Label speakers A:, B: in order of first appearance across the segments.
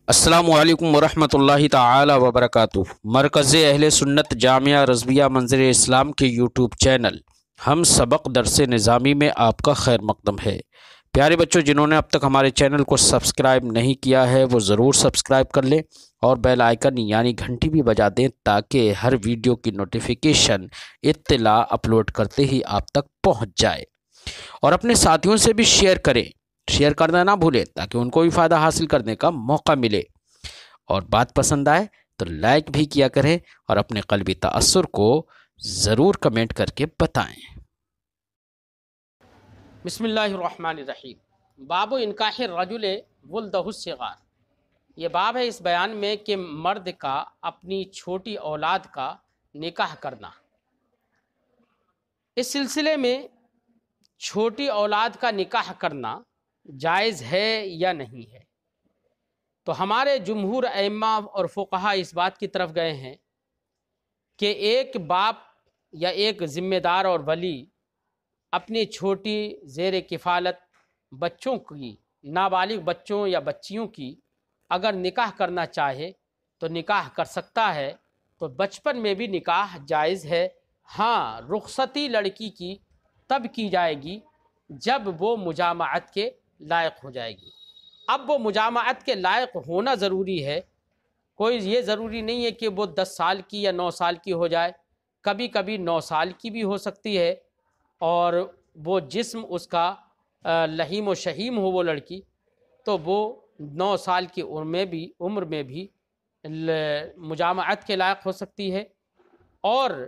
A: السلام علیکم ورحمۃ اللہ تعالی وبرکاتہ۔ مرکز اہل سنت جامعہ رضویہ منظر اسلام کے یوٹیوب چینل ہم سبق درس نظامی میں آپ کا خیر مقدم ہے۔ پیارے بچوں، جنہوں نے اب تک ہمارے چینل کو سبسکرائب نہیں کیا ہے وہ ضرور سبسکرائب کر لیں اور بیل آئیکن یعنی گھنٹی بھی بجا دیں تاکہ ہر ویڈیو کی نوٹیفیکیشن اطلاع اپلوڈ کرتے ہی آپ تک پہنچ جائے، اور اپنے ساتھیوں سے بھی شیئر کرنا نہ بھولیں تاکہ ان کو بھی فائدہ حاصل کرنے کا موقع ملے، اور بات پسند آئے تو لائک بھی کیا کریں اور اپنے قلبی تأثر کو ضرور کمنٹ کر کے بتائیں۔ بسم اللہ الرحمن الرحیم۔ باب انکاح الرجل ولدہ الصغار۔ یہ باب ہے اس بیان میں کہ مرد کا اپنی چھوٹی اولاد کا نکاح کرنا۔ اس سلسلے میں چھوٹی اولاد کا نکاح کرنا جائز ہے یا نہیں ہے، تو ہمارے جمہور ائمہ اور فقہا اس بات کی طرف گئے ہیں کہ ایک باپ یا ایک ذمہ دار اور ولی اپنی چھوٹی زیر کفالت بچوں کی، نابالغ بچوں یا بچیوں کی اگر نکاح کرنا چاہے تو نکاح کر سکتا ہے، تو بچپن میں بھی نکاح جائز ہے۔ ہاں، رخصتی لڑکی کی تب کی جائے گی جب وہ مجامعت کے لائق ہو جائے گی۔ اب وہ مجامعت کے لائق ہونا ضروری ہے، کوئی یہ ضروری نہیں ہے کہ وہ 10 سال کی یا 9 سال کی ہو جائے، کبھی کبھی 9 سال کی بھی ہو سکتی ہے، اور وہ جسم اس کا لحیم و شحیم ہو وہ لڑکی، تو وہ 9 سال کی عمر میں بھی مجامعت کے لائق ہو سکتی ہے، اور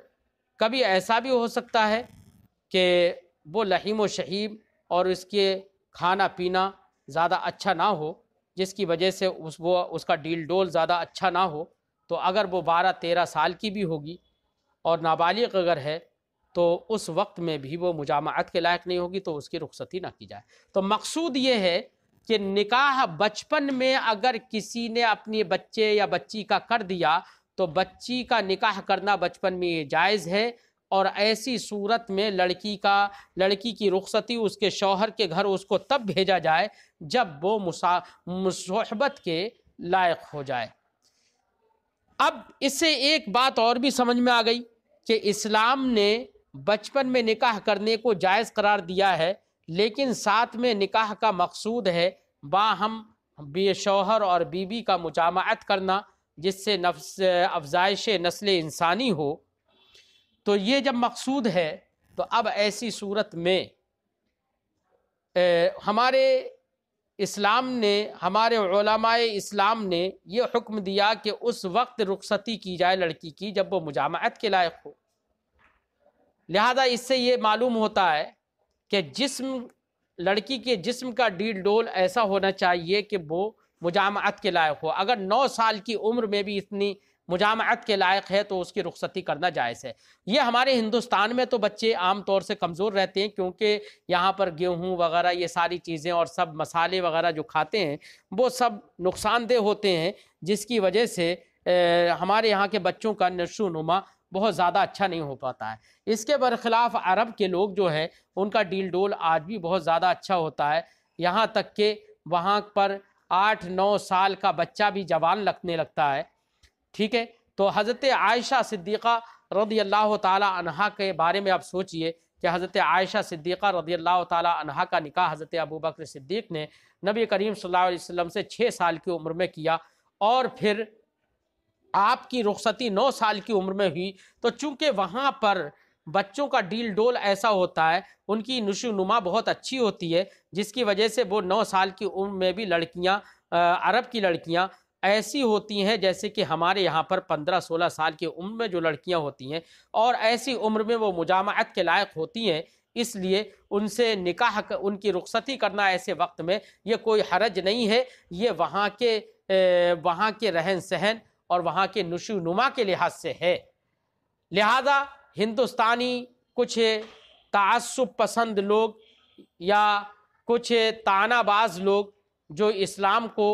A: کبھی ایسا بھی ہو سکتا ہے کہ وہ لحیم و شحیم اور اس کے کھانا پینا زیادہ اچھا نہ ہو، جس کی وجہ سے اس کا ڈیل ڈول زیادہ اچھا نہ ہو، تو اگر وہ 12-13 سال کی بھی ہوگی اور نابالغ اگر ہے تو اس وقت میں بھی وہ مجامعت کے لائق نہیں ہوگی، تو اس کی رخصتی نہ کی جائے۔ تو مقصود یہ ہے کہ نکاح بچپن میں اگر کسی نے اپنے بچے یا بچی کا کر دیا تو بچی کا نکاح کرنا بچپن میں یہ جائز ہے، اور ایسی صورت میں لڑکی کی رخصتی اس کے شوہر کے گھر اس کو تب بھیجا جائے جب وہ مصاحبت کے لائق ہو جائے۔ اب اس سے ایک بات اور بھی سمجھ میں آ گئی کہ اسلام نے بچپن میں نکاح کرنے کو جائز قرار دیا ہے، لیکن ساتھ میں نکاح کا مقصود ہے باہم شوہر اور بیوی کا مجامعت کرنا، جس سے افزائش نسل انسانی ہو۔ تو یہ جب مقصود ہے تو اب ایسی صورت میں ہمارے اسلام نے، ہمارے علماء اسلام نے یہ حکم دیا کہ اس وقت رخصتی کی جائے لڑکی کی جب وہ مجامعت کے لائق ہو۔ لہذا اس سے یہ معلوم ہوتا ہے کہ لڑکی کے جسم کا ڈیل ڈول ایسا ہونا چاہیے کہ وہ مجامعت کے لائق ہو۔ اگر 9 سال کی عمر میں بھی اتنی مجامعت کے لائق ہے تو اس کی رخصتی کرنا جائز ہے۔ یہ ہمارے ہندوستان میں تو بچے عام طور سے کمزور رہتے ہیں، کیونکہ یہاں پر گیہوں وغیرہ یہ ساری چیزیں اور سب مسالے وغیرہ جو کھاتے ہیں وہ سب نقصان دہ ہوتے ہیں، جس کی وجہ سے ہمارے یہاں کے بچوں کا نشو و نما بہت زیادہ اچھا نہیں ہو پاتا ہے۔ اس کے برخلاف عرب کے لوگ جو ہیں ان کا ڈیل ڈول آج بھی بہت زیادہ اچھا ہوتا ہے، یہاں تک کہ وہاں پر 8-9 سال کا بچہ بھی جوان لگنے لگتا ہے۔ ٹھیک ہے، تو حضرت عائشہ صدیقہ رضی اللہ تعالی عنہا کے بارے میں آپ سوچئے کہ حضرت عائشہ صدیقہ رضی اللہ تعالی عنہا کا نکاح حضرت ابوبکر صدیق نے نبی کریم صلی اللہ علیہ وسلم سے 6 سال کی عمر میں کیا، اور پھر آپ کی رخصتی 9 سال کی عمر میں ہوئی۔ تو چونکہ وہاں پر بچوں کا ڈیل ڈول ایسا ہوتا ہے، ان کی نشو و نما بہت اچھی ہوتی ہے، جس کی وجہ سے وہ 9 سال کی عمر میں بھی لڑکیاں، عرب کی لڑکیاں ایسی ہوتی ہیں جیسے کہ ہمارے یہاں پر 15-16 سال کی عمر میں جو لڑکیاں ہوتی ہیں، اور ایسی عمر میں وہ مجامعت کے لائق ہوتی ہیں، اس لیے ان سے نکاح، ان کی رخصتی کرنا ایسے وقت میں یہ کوئی حرج نہیں ہے۔ یہ وہاں کے رہن سہن اور وہاں کے نشو و نما کے لحاظ سے ہے۔ لہذا ہندوستانی کچھ تعصب پسند لوگ یا کچھ طعنہ باز لوگ جو اسلام کو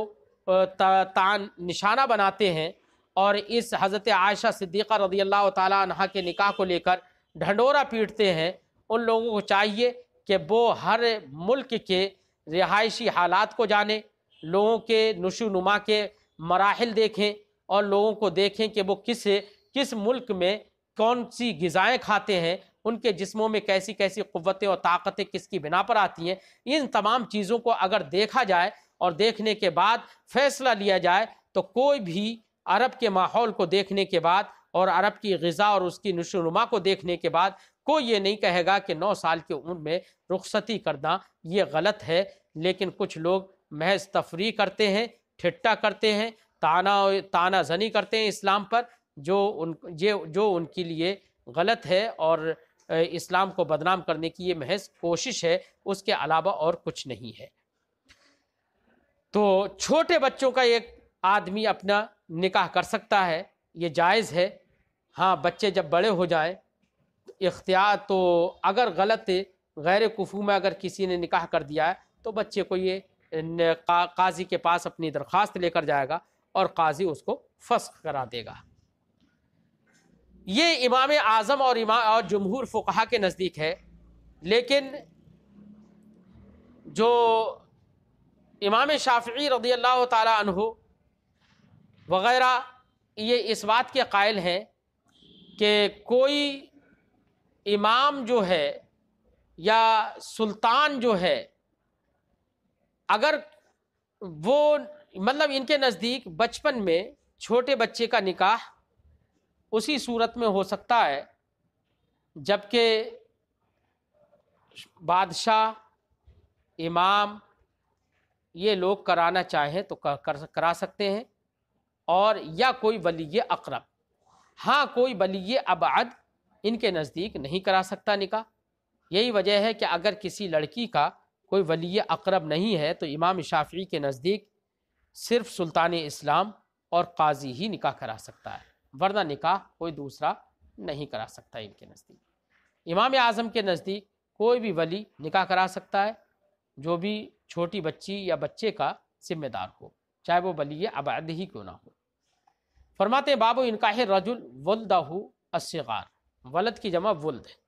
A: نشانہ بناتے ہیں اور اس حضرت عائشہ صدیقہ رضی اللہ تعالی عنہا کے نکاح کو لے کر ڈھنڈورا پیٹتے ہیں، ان لوگوں کو چاہیے کہ وہ ہر ملک کے رہائشی حالات کو جانے، لوگوں کے نشو و نما کے مراحل دیکھیں اور لوگوں کو دیکھیں کہ وہ کس ملک میں کون سی غذائیں کھاتے ہیں، ان کے جسموں میں کیسی کیسی قوتیں اور طاقتیں کس کی بنا پر آتی ہیں، ان تمام چیزوں کو اگر دیکھا جائے اور دیکھنے کے بعد فیصلہ لیا جائے تو کوئی بھی عرب کے ماحول کو دیکھنے کے بعد اور عرب کی غذا اور اس کی نشو و نما کو دیکھنے کے بعد کوئی یہ نہیں کہے گا کہ 9 سال کی عمر میں رخصتی کرنا یہ غلط ہے۔ لیکن کچھ لوگ محض تفریح کرتے ہیں، ٹھٹا کرتے ہیں، تانا زنی کرتے ہیں اسلام پر، جو ان کے لیے غلط ہے اور اسلام کو بدنام کرنے کی یہ محض کوشش ہے، اس کے علاوہ اور کچھ نہیں ہے۔ تو چھوٹے بچوں کا ایک آدمی اپنا نکاح کر سکتا ہے، یہ جائز ہے۔ ہاں بچے جب بڑے ہو جائیں اختیار، تو اگر غلط غیر کفو میں اگر کسی نے نکاح کر دیا ہے تو بچے کو یہ قاضی کے پاس اپنی درخواست لے کر جائے گا اور قاضی اس کو فسخ کرا دے گا۔ یہ امام اعظم اور جمہور فقہا کے نزدیک ہے۔ لیکن جو امام شافعی رضی اللہ تعالی عنہ وغیرہ یہ اس بات کے قائل ہیں کہ کوئی امام جو ہے یا سلطان جو ہے، اگر وہ مطلب ان کے نزدیک بچپن میں چھوٹے بچے کا نکاح اسی صورت میں ہو سکتا ہے جبکہ بادشاہ، امام یہ لوگ کرانا چاہیں تو کرا سکتے ہیں، اور یا کوئی ولی اقرب۔ ہاں کوئی ولی ابعد ان کے نزدیک نہیں کرا سکتا نکاح۔ یہی وجہ ہے کہ اگر کسی لڑکی کا کوئی ولی اقرب نہیں ہے تو امام شافعی کے نزدیک صرف سلطان اسلام اور قاضی ہی نکاح کرا سکتا ہے، ورنہ نکاح کوئی دوسرا نہیں کرا سکتا ان کے نزدیک۔ امام اعظم کے نزدیک کوئی بھی ولی نکاح کرا سکتا ہے جو بھی چھوٹی بچی یا بچے کا ذمہ دار ہو، چاہے وہ ولی ابعد ہی کیوں نہ ہو۔ فرماتے ہیں باب انکاح الرجل ولدہ الصغار، ولد کی جمع ولد ہے،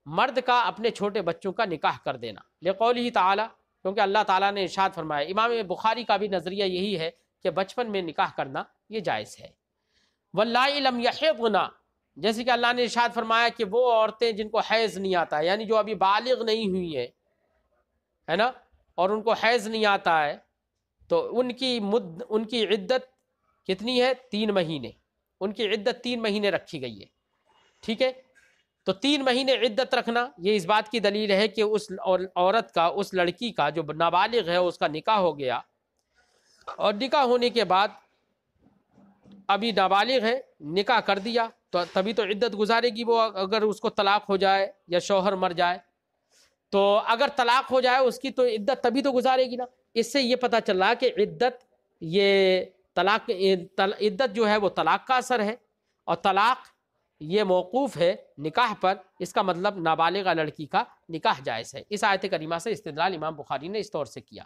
A: مرد کا اپنے چھوٹے بچوں کا نکاح کر دینا، لقولہ تعالی، کیونکہ اللہ تعالیٰ نے ارشاد فرمایا۔ امام بخاری کا بھی نظریہ یہی ہے کہ بچپن میں نکاح کرنا یہ جائز ہے۔ واللائی لم یحضن، جیسے کہ اللہ نے ارشاد فرمایا کہ وہ عورتیں جن کو حیض نہیں آتا ہے، یعنی جو ابھی بالغ نہیں ہوئی ہیں، ہے نا، اور ان کو حیض نہیں آتا ہے، تو ان کی عدت کتنی ہے؟ 3 مہینے۔ ان کی عدت 3 مہینے رکھی گئی ہے، ٹھیک ہے۔ تو 3 مہینے عدت رکھنا یہ اس بات کی دلیل ہے کہ اس عورت کا، اس لڑکی کا جو نابالغ ہے اس کا نکاح ہو گیا، اور نکاح ہونے کے بعد ابھی نابالغ ہے، نکاح کر دیا تو تبھی تو عدت گزارے گی وہ، اگر اس کو طلاق ہو جائے یا شوہر مر جائے تو اگر طلاق ہو جائے اس کی تو عدت تبھی تو گزارے گی نا۔ اس سے یہ پتہ چل رہا کہ عدت جو ہے وہ طلاق کا اثر ہے، اور طلاق یہ موقوف ہے نکاح پر، اس کا مطلب نابالغہ لڑکی کا نکاح جائز ہے۔ اس آیت کریمہ سے استدلال امام بخاری نے اس طور سے کیا۔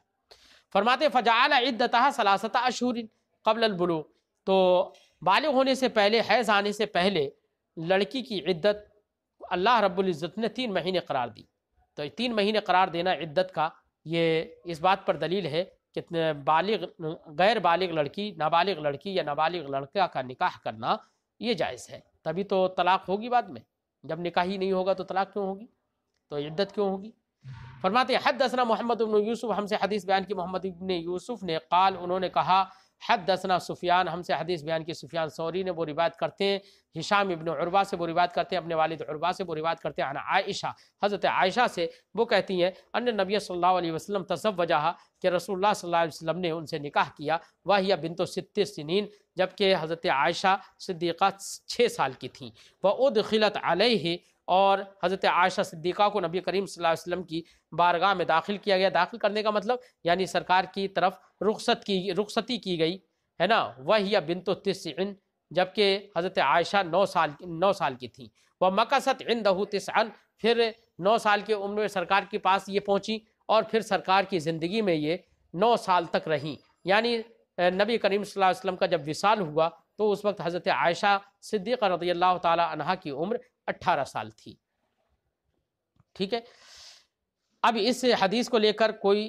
A: فرماتے فجعل عدتها 3 اشہر قبل البلوغ، تو بالغ ہونے سے پہلے، حیض آنے سے پہلے لڑکی کی عدت اللہ رب العزت نے 3 مہینے قرار دی۔ تو 3 مہینے قرار دینا عدت کا، یہ اس بات پر دلیل ہے کہ غیر بالغ لڑکی، نابالغ لڑکی یا نابالغ لڑکا کا نکاح کرنا یہ جائز ہے، تبھی تو طلاق ہوگی بعد میں۔ جب نکاح ہی نہیں ہوگا تو طلاق کیوں ہوگی، تو عدت کیوں ہوگی؟ فرماتے ہیں حدثنا محمد بن یوسف، ہم سے حدیث بیان کی محمد بن یوسف نے، قال انہوں نے کہا حدثنا سفیان، ہم سے حدیث بیان کی سفیان ثوری نے، وہ روایت کرتے ہیں ہشام ابن عروہ سے، وہ روایت کرتے ہیں اپنے والد عروہ سے، وہ روایت کرتے ہیں عن عائشہ، حضرت عائشہ سے، وہ کہتی ہیں ان نبی صلی اللہ علیہ وسلم تزوجہا، کہ رسول اللہ صلی اللہ علیہ وسلم نے ان سے نکاح کیا، وہی بنت 6 سنین، جبکہ حضرت عائشہ صدیقہ 6 سال کی تھیں، وادخلت علیہ، اور حضرت عائشہ صدیقہ کو نبی کریم صلی اللہ علیہ وسلم کی بارگاہ میں داخل کیا گیا۔ داخل کرنے کا مطلب یعنی سرکار کی طرف رخصتی کی گئی، ہے نا، وہی بنت 9، جبکہ حضرت عائشہ 9 سال کی تھیں۔ ومکثت عندہ 9، پھر 9 سال کی عمر میں سرکار کے پاس یہ پہنچی، اور پھر سرکار کی زندگی میں یہ 9 سال تک رہیں، یعنی نبی کریم صلی اللہ علیہ وسلم کا جب وصال ہوا تو اس وقت حضرت عائشہ صدیقہ رضی اللہ تعالی عنہا کی عمر 18 سال تھی، ٹھیک ہے۔ اب اس حدیث کو لے کر کوئی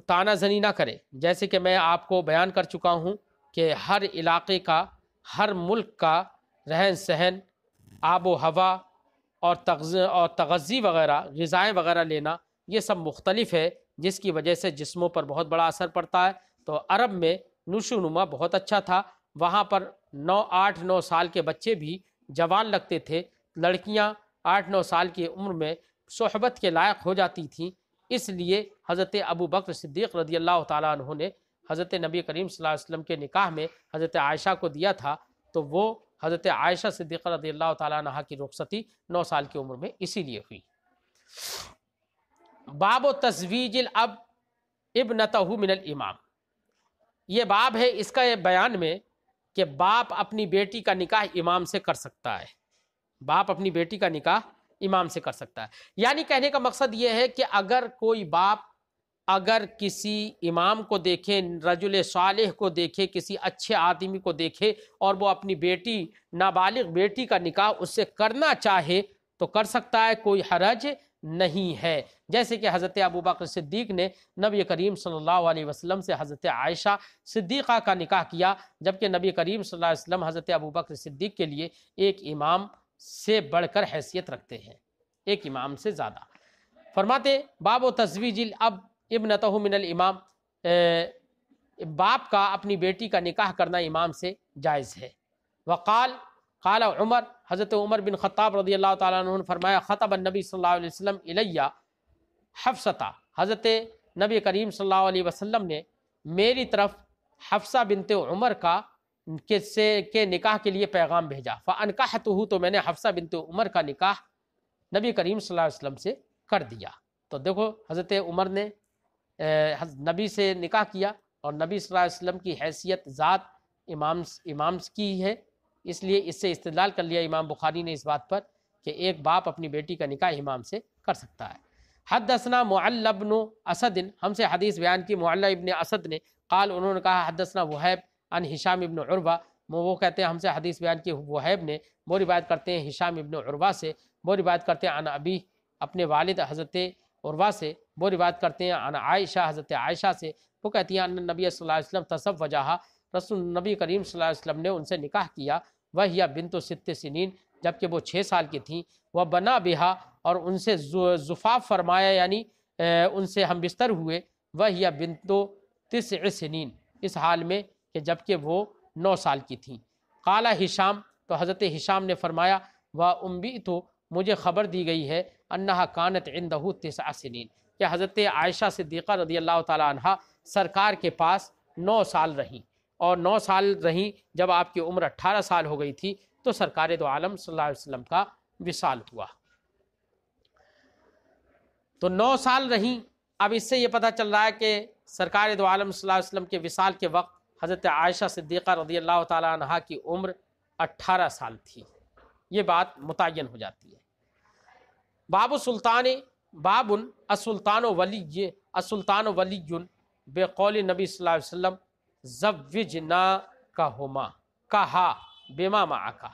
A: تانہ زنی نہ کرے، جیسے کہ میں آپ کو بیان کر چکا ہوں کہ ہر علاقے کا، ہر ملک کا رہن سہن، آب و ہوا اور تغذی وغیرہ، غذائیں وغیرہ لینا، یہ سب مختلف ہے، جس کی وجہ سے جسموں پر بہت بڑا اثر پڑتا ہے۔ تو عرب میں نشو و نما بہت اچھا تھا، وہاں پر 8-9 سال کے بچے بھی جوان لگتے تھے، لڑکیاں 8-9 سال کی عمر میں صحبت کے لائق ہو جاتی تھیں۔ اس لیے حضرت ابو بکر صدیق رضی اللہ تعالیٰ عنہ نے حضرت نبی کریم صلی اللہ علیہ وسلم کے نکاح میں حضرت عائشہ کو دیا تھا، تو وہ حضرت عائشہ صدیقہ رضی اللہ تعالیٰ عنہ کی رخصتی 9 سال کی عمر میں اسی لیے ہوئی۔ باب و تزویج الاب ابنتہ من الامام، یہ باب ہے اس کا یہ بیان میں کہ باپ اپنی بیٹی کا نکاح امام سے کر سکتا ہے، باپ اپنی بیٹی کا نکاح امام سے کر سکتا ہے۔ یعنی کہنے کا مقصد یہ ہے کہ اگر کوئی باپ اگر کسی امام کو دیکھے، رجل صالح کو دیکھے، کسی اچھے آدمی کو دیکھے اور وہ اپنی بیٹی، نابالغ بیٹی کا نکاح اس سے کرنا چاہے تو کر سکتا ہے، کوئی حرج نہیں ہے۔ جیسے کہ حضرت ابو بکر صدیق نے نبی کریم صلی اللہ علیہ وسلم سے حضرت عائشہ صدیقہ کا نکاح کیا، جبکہ نبی کریم صلی اللہ علیہ وسلم حضرت ابو بکر صدیق کے لیے ایک امام سے بڑھ کر حیثیت رکھتے ہیں، ایک امام سے زیادہ۔ فرماتے باب و تزویج الاب ابنتہ من الامام، باپ کا اپنی بیٹی کا نکاح کرنا امام سے جائز ہے۔ قال عمر، حضرت عمر بن خطاب رضی اللہ تعالیٰ عنہ نے فرمایا خطب النبی صلی اللہ علیہ وسلم الیہ حفصہ، حضرت نبی کریم صلی اللہ علیہ وسلم نے میری طرف حفصہ بنت عمر کا کے نکاح کے لیے پیغام بھیجا، فانکحتہ، تو میں نے حفصہ بنت عمر کا نکاح نبی کریم صلی اللہ علیہ وسلم سے کر دیا۔ تو دیکھو حضرت عمر نے نبی سے نکاح کیا، اور نبی صلی اللہ علیہ وسلم کی حیثیت ذات امام کی ہے، اس لیے اس سے استدلال کر لیا امام بخاری نے اس بات پر کہ ایک باپ اپنی بیٹی کا نکاح امام سے کر سکتا ہے۔ حدثنا معل بن اسد، ہم سے حدیث بیان کی معل ابن اسد نے، قال، انہوں نے کہا حدثنا وہیب عن ہشام ابن عروہ، وہ کہتے ہیں ہم سے حدیث بیان کی وہیب نے، وہ روایت کرتے ہیں ہشام ابن عروہ سے، وہ روایت کرتے ہیں عن ابی، اپنے والد حضرت عروہ سے، وہ روایت کرتے ہیں عن عائشہ، حضرت عائشہ سے، وہ کہتی ہیں ان نبی صلی اللہ علیہ وسلم تزوجہا، رسول نبی کریم صلی اللہ علیہ وسلم نے ان سے نکاح کیا، وہی بنت 6 سنین، جبکہ وہ 6 سال کی تھیں، وہ بنا بہا، اور ان سے زفاف فرمایا، یعنی ان سے ہم بستر ہوئے، وہی بنت 9 سنین، اس حال میں کہ جبکہ وہ 9 سال کی تھیں۔ قال ہشام، تو حضرت ہشام نے فرمایا وَأُنبِئْتُ، مجھے خبر دی گئی ہے انہا کانت عندہ 9 سنین، کہ حضرت عائشہ صدیقہ رضی اللہ تعالیٰ عنہ سرکار کے پاس 9 سال رہیں، اور 9 سال رہیں، جب آپ کی عمر 18 سال ہو گئی تھی تو سرکار دو عالم صلی اللہ علیہ وسلم کا وصال ہوا۔ تو 9 سال رہیں، اب اس سے یہ پتہ چل رہا ہے کہ سرکار دو عالم صلی اللہ علیہ وسلم کے وصال کے وقت حضرت عائشہ صدیقہ رضی اللہ تعالیٰ عنہ کی عمر 18 سال تھی، یہ بات متعین ہو جاتی ہے۔ باب سلطان، باب السلطان ولی، السلطان ولی بقول نبی صلی اللہ علیہ وسلم زوجناکہما کہا بما معک،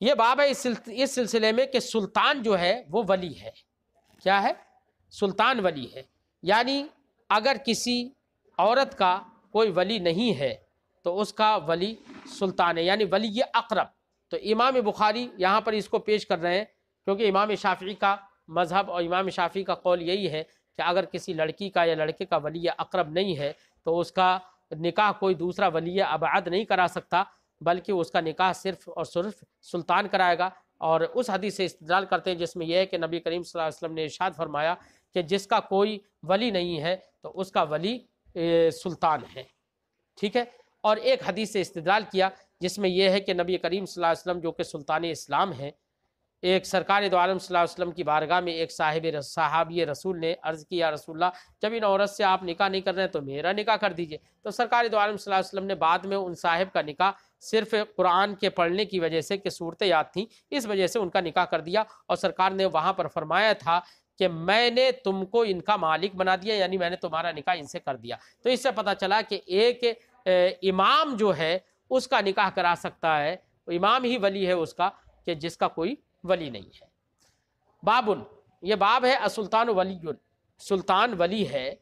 A: یہ باب ہے اس سلسلے میں کہ سلطان جو ہے وہ ولی ہے۔ کیا ہے؟ سلطان ولی ہے، یعنی اگر کسی عورت کا کوئی ولی نہیں ہے تو اس کا ولی سلطان ہے، یعنی ولی اقرب۔ تو امام بخاری یہاں پر اس کو پیش کر رہے ہیں کیونکہ امام شافعی کا مذہب اور امام شافعی کا قول یہی ہے کہ اگر کسی لڑکی کا یا لڑکے کا ولی اقرب نہیں ہے تو اس کا نکاح کوئی دوسرا ولی ابعد نہیں کرا سکتا، بلکہ اس کا نکاح صرف اور صرف سلطان کرائے گا۔ اور اس حدیث سے استدلال کرتے ہیں جس میں یہ ہے کہ نبی کریم صلی اللہ علیہ وسلم نے ارشاد فرمایا کہ جس کا کوئی ولی نہیں ہے تو اس کا ولی سلطان ہے، ٹھیک ہے۔ اور ایک حدیث سے استدلال کیا جس میں یہ ہے کہ نبی کریم صلی اللہ علیہ وسلم جو کہ سلطان اسلام ہیں، ایک سرکار دو عالم صلی اللہ علیہ وسلم کی بارگاہ میں ایک صحابی رسول نے عرض کیا، رسول اللہ جب ان عورت سے آپ نکاح نہیں کر رہے ہیں تو میرا نکاح کر دیجئے۔ تو سرکار دو عالم صلی اللہ علیہ وسلم نے بعد میں ان صاحب کا نکاح صرف قرآن کے پڑھنے کی وجہ سے کہ صورتیں یاد تھیں اس وجہ سے ان کا نکاح کر دیا، اور سرکار نے وہاں پر فرمایا تھا کہ میں نے تم کو ان کا مالک بنا دیا، یعنی میں نے تمہارا نکاح ان سے کر دیا۔ تو اس سے پتہ چلا کہ ایک امام جو ہے اس کا نکاح کرا سکتا ہے، امام ہی ولی ہے اس کا، کہ جس کا کوئی ولی نہیں ہے۔ بابن، یہ باب ہے السلطان ولی سلطان ولی ہے،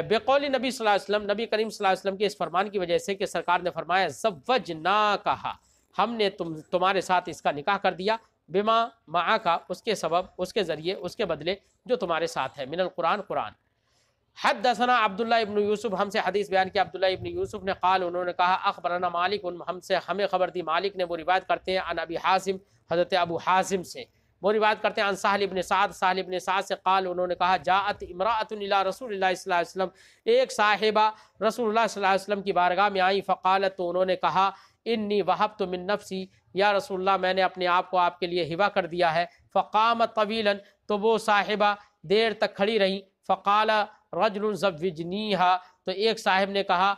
A: بقول نبی صلی اللہ علیہ وسلم، نبی کریم صلی اللہ علیہ وسلم کے اس فرمان کی وجہ سے کہ سرکار نے فرمایا زوجناکہا، ہم نے تمہارے ساتھ اس کا نکاح کر دیا، بما معاکا، اس کے سبب، اس کے ذریعے، اس کے بدلے جو تمہارے ساتھ ہے، من القرآن، قرآن۔ حدثنا عبداللہ ابن یوسف، ہم سے حدیث بیان کیا عبداللہ ابن یوسف نے، قال، انہوں نے کہا، اخبرنا مالک، ہمیں خبر دی مالک نے، وہ روایت کرتے ہیں عن ابی حازم، حضرت ابو حازم سے، وہ روایت کرتے ہیں عن سہل ابن سعد، سہل ابن سعد سے، قال، انہوں نے کہا، جاءت امرأۃ الی رسول اللہ صلی اللہ علیہ وسلم، ایک صاحبہ رسول اللہ صلی اللہ علیہ وسلم کی بارگاہ میں آئی، فقالت، تو انہوں نے کہا، انی وہبت من نفسی، یا رسول اللہ میں نے اپنے آپ کو آپ کے لیے ہبہ کر دیا ہے، فقامت طویلا، تو وہ صاحبہ دیر تک کھڑی رہی، فقال رجل زوجنیہا، تو ایک صاحب نے کہا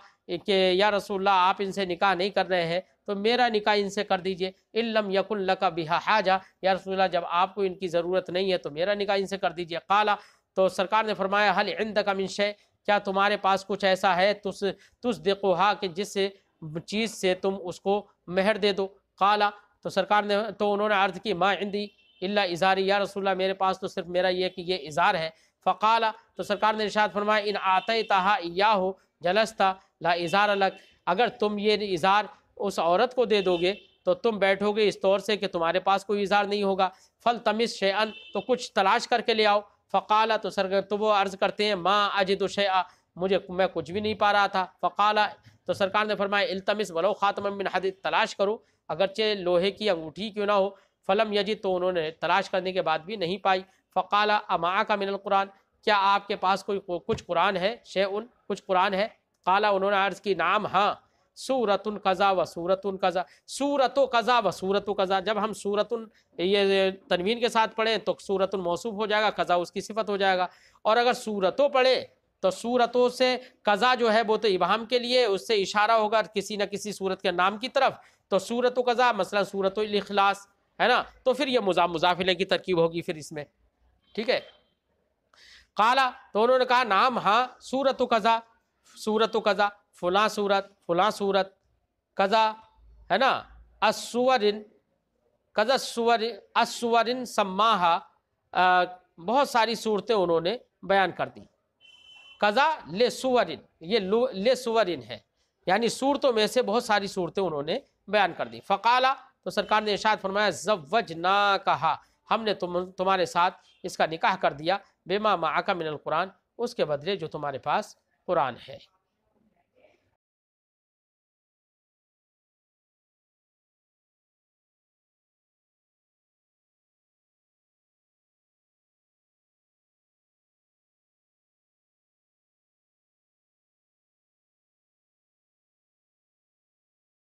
A: کہ یا رسول اللہ آپ ان سے نکاح نہیں کر رہے ہیں تو میرا نکاح ان سے کر دیجئے، ان لم یکن لک بہا حاجہ، یا رسول اللہ جب آپ کو ان کی ضرورت نہیں ہے تو میرا نکاح ان سے کر دیجئے۔ قال، تو سرکار نے فرمایا، حل عندک من شیء، کیا تمہارے پاس کچھ ایسا ہے تصدقھا، کہ جس چیز سے تم اس کو مہر دے دو؟ قال، تو سرکار نے، تو انہوں نے عرض کی، ما عندی الا ازاری، یا رسول اللہ میرے پاس تو صرف میرا یہ کہ یہ ازار ہے۔ فقال، تو سرکار نے ارشاد فرمایا، ان آتیتہا ایاہ جلست لا ازار لک، اگر تم یہ ازار اس عورت کو دے دو گے تو تم بیٹھو گے اس طور سے کہ تمہارے پاس کوئی ازار نہیں ہوگا، فلتمس شیئا، تو کچھ تلاش کر کے لے آؤ۔ فقال، تو سرکار تو وہ عرض کرتے ہیں، ما اجد شیئا، میں کچھ بھی نہیں پا رہا تھا۔ فقال، تو سرکار نے فرمایا، التمس ولو خاتما من حدید، تلاش کرو اگرچہ لوہے کی انگوٹھی کیوں نہ ہو۔ فلم یجد، تو انہوں نے تلاش کرنے کے بعد بھی نہیں پائی۔ فقال، امعک من القرآن، کیا آپ کے پاس کچھ قرآن ہے؟ شیئن، کچھ قرآن ہے؟ قال، انہوں نے عرض کی، نعم، ہاں، سورۃ قضا و سورۃ قضا، سورۃ قضا و سورۃ قضا، جب ہم سورۃ یہ تنوین کے ساتھ پڑھیں تو سورۃ موصوف ہو جائے گا، قضا اس کی صفت ہو جائے گا، اور اگر سورتوں پڑھے تو سورتوں سے قضا جو ہے وہ تو ابہام کے لیے، اس سے اشارہ ہوگا کسی نہ کسی سورت کے نام کی طرف، تو سورۃ قضا مثلا سورۃ الاخلاص ہے نا، تو پھر یہ مضاف الیہ کی ترکیب ہوگی پھر اس میں، ٹھیک ہے۔ قالا، تو انہوں نے کہا، نام، ہاں، سورۃ قضا، سورۃ قضا، فلاں سورت، فلاں سورت، قضا ہے نا، السورن، قضا السورن سماہا، بہت ساری صورتیں انہوں نے بیان کر دی۔ قضا لسورن، یہ لسورن ہے، یعنی صورتوں میں سے بہت ساری صورتیں انہوں نے بیان کر دی۔ فقالا، تو سرکار نے ارشاد فرمایا، زوجناکہا، ہم نے تمہارے ساتھ اس کا نکاح کر دیا، بما معک من القرآن، اس کے بدلے جو تمہارے پاس قرآن ہے۔